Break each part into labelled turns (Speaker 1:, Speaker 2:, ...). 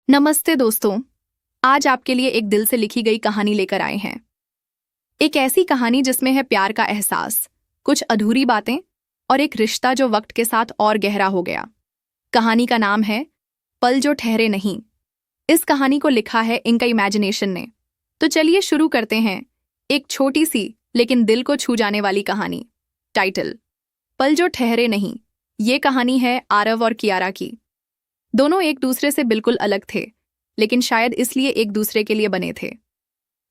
Speaker 1: नमस्ते दोस्तों। आज आपके लिए एक दिल से लिखी गई कहानी लेकर आए हैं। एक ऐसी कहानी जिसमें है प्यार का एहसास, कुछ अधूरी बातें और एक रिश्ता जो वक्त के साथ और गहरा हो गया। कहानी का नाम है पल जो ठहरे नहीं। इस कहानी को लिखा है इनका इमेजिनेशन ने। तो चलिए शुरू करते हैं। एक छोटी सी लेकिन दिल को छू जाने वाली कहानी। टाइटल पल जो ठहरे नहीं। ये कहानी है आरव और कियारा की। दोनों एक दूसरे से बिल्कुल अलग थे, लेकिन शायद इसलिए एक दूसरे के लिए बने थे।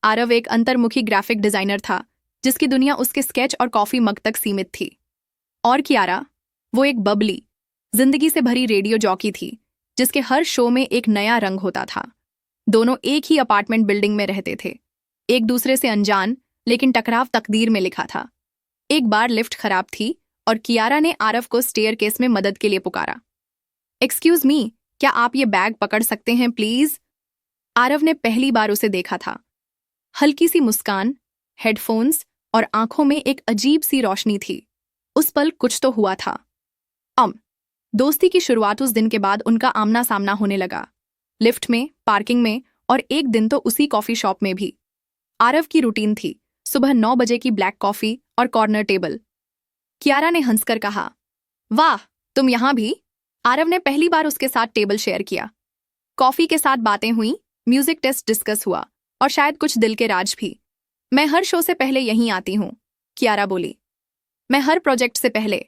Speaker 1: आरव एक अंतर्मुखी ग्राफिक डिजाइनर था, जिसकी दुनिया उसके स्केच और कॉफी मग तक सीमित थी। और कियारा, वो एक बबली, जिंदगी से भरी रेडियो जॉकी थी, जिसके हर शो में एक नया रंग होता था। दोनों एक ही अपार्टमेंट बिल्डिंग में रहते थे, एक दूसरे से अनजान, लेकिन टकराव तकदीर में लिखा था। एक बार लिफ्ट खराब थी और कियारा ने आरव को स्टेयरकेस में मदद के लिए पुकारा। एक्सक्यूज मी, क्या आप ये बैग पकड़ सकते हैं प्लीज? आरव ने पहली बार उसे देखा था। हल्की सी मुस्कान, हेडफोन्स और आंखों में एक अजीब सी रोशनी थी। उस पल कुछ तो हुआ था। अम दोस्ती की शुरुआत उस दिन के बाद उनका आमना सामना होने लगा। लिफ्ट में, पार्किंग में और एक दिन तो उसी कॉफी शॉप में भी। आरव की रूटीन थी सुबह 9 बजे की ब्लैक कॉफी और कॉर्नर टेबल। कियारा ने हंसकर कहा, वाह, तुम यहां भी? आरव ने पहली बार उसके साथ टेबल शेयर किया। कॉफी के साथ बातें हुई, म्यूजिक टेस्ट डिस्कस हुआ और शायद कुछ दिल के राज भी। मैं हर शो से पहले यहीं आती हूँ, कियारा बोली। मैं हर प्रोजेक्ट से पहले,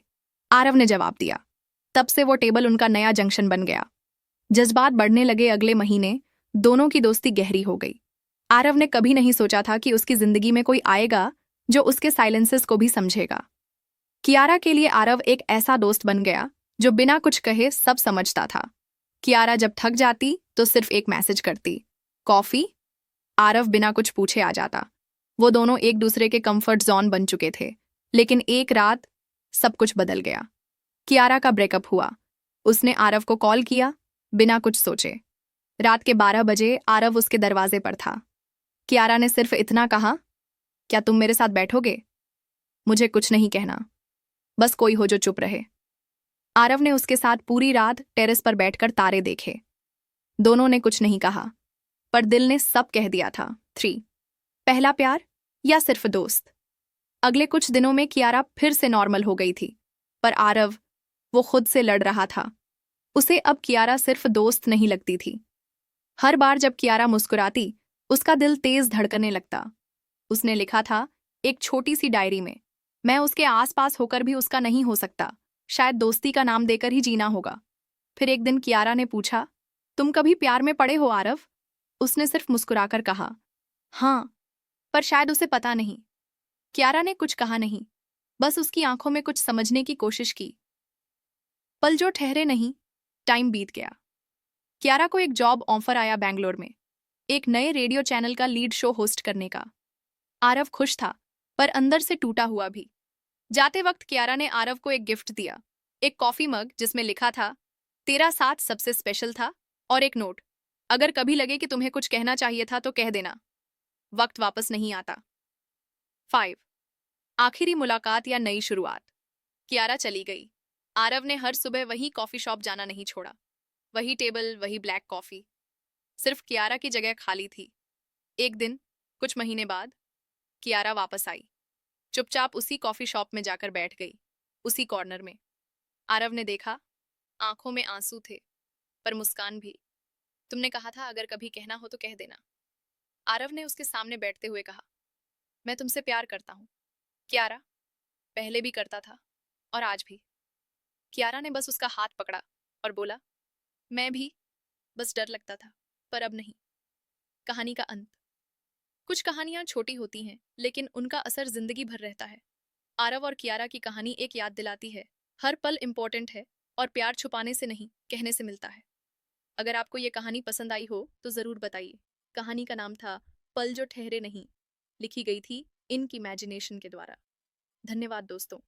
Speaker 1: आरव ने जवाब दिया। तब से वो टेबल उनका नया जंक्शन बन गया। जज्बात बढ़ने लगे। अगले महीने दोनों की दोस्ती गहरी हो गई। आरव ने कभी नहीं सोचा था कि उसकी जिंदगी में कोई आएगा जो उसके साइलेंसेस को भी समझेगा। कियारा के लिए आरव एक ऐसा दोस्त बन गया जो बिना कुछ कहे सब समझता था। कियारा जब थक जाती तो सिर्फ एक मैसेज करती, कॉफी। आरव बिना कुछ पूछे आ जाता। वो दोनों एक दूसरे के कंफर्ट जोन बन चुके थे। लेकिन एक रात सब कुछ बदल गया। कियारा का ब्रेकअप हुआ। उसने आरव को कॉल किया, बिना कुछ सोचे। रात के 12 बजे आरव उसके दरवाजे पर था। कियारा ने सिर्फ इतना कहा, क्या तुम मेरे साथ बैठोगे? मुझे कुछ नहीं कहना, बस कोई हो जो चुप रहे। आरव ने उसके साथ पूरी रात टेरेस पर बैठकर तारे देखे। दोनों ने कुछ नहीं कहा, पर दिल ने सब कह दिया था। 3 पहला प्यार या सिर्फ दोस्त? अगले कुछ दिनों में कियारा फिर से नॉर्मल हो गई थी, पर आरव, वो खुद से लड़ रहा था। उसे अब कियारा सिर्फ दोस्त नहीं लगती थी। हर बार जब कियारा मुस्कुराती, उसका दिल तेज धड़कने लगता। उसने लिखा था एक छोटी सी डायरी में, मैं उसके आसपास होकर भी उसका नहीं हो सकता, शायद दोस्ती का नाम देकर ही जीना होगा। फिर एक दिन कियारा ने पूछा, तुम कभी प्यार में पड़े हो आरव? उसने सिर्फ मुस्कुराकर कहा, हाँ, पर शायद उसे पता नहीं। कियारा ने कुछ कहा नहीं, बस उसकी आंखों में कुछ समझने की कोशिश की। पल जो ठहरे नहीं। टाइम बीत गया। कियारा को एक जॉब ऑफर आया बैंगलोर में, एक नए रेडियो चैनल का लीड शो होस्ट करने का। आरव खुश था, पर अंदर से टूटा हुआ भी। जाते वक्त कियारा ने आरव को एक गिफ्ट दिया, एक कॉफी मग जिसमें लिखा था, तेरा साथ सबसे स्पेशल था, और एक नोट, अगर कभी लगे कि तुम्हें कुछ कहना चाहिए था तो कह देना, वक्त वापस नहीं आता। 5 आखिरी मुलाकात या नई शुरुआत। कियारा चली गई। आरव ने हर सुबह वही कॉफी शॉप जाना नहीं छोड़ा। वही टेबल, वही ब्लैक कॉफी। सिर्फ कियारा की जगह खाली थी। एक दिन, कुछ महीने बाद, कियारा वापस आई। चुपचाप उसी कॉफी शॉप में जाकर बैठ गई, उसी कॉर्नर में। आरव ने देखा, आंखों में आंसू थे, पर मुस्कान भी। तुमने कहा था अगर कभी कहना हो तो कह देना। आरव ने उसके सामने बैठते हुए कहा, मैं तुमसे प्यार करता हूँ कियारा, पहले भी करता था और आज भी। कियारा ने बस उसका हाथ पकड़ा और बोला, मैं भी, बस डर लगता था, पर अब नहीं। कहानी का अंत। कुछ कहानियां छोटी होती हैं, लेकिन उनका असर जिंदगी भर रहता है। आरव और कियारा की कहानी एक याद दिलाती है, हर पल इंपॉर्टेंट है और प्यार छुपाने से नहीं, कहने से मिलता है। अगर आपको ये कहानी पसंद आई हो तो जरूर बताइए। कहानी का नाम था पल जो ठहरे नहीं। लिखी गई थी इनकी इमेजिनेशन के द्वारा। धन्यवाद दोस्तों।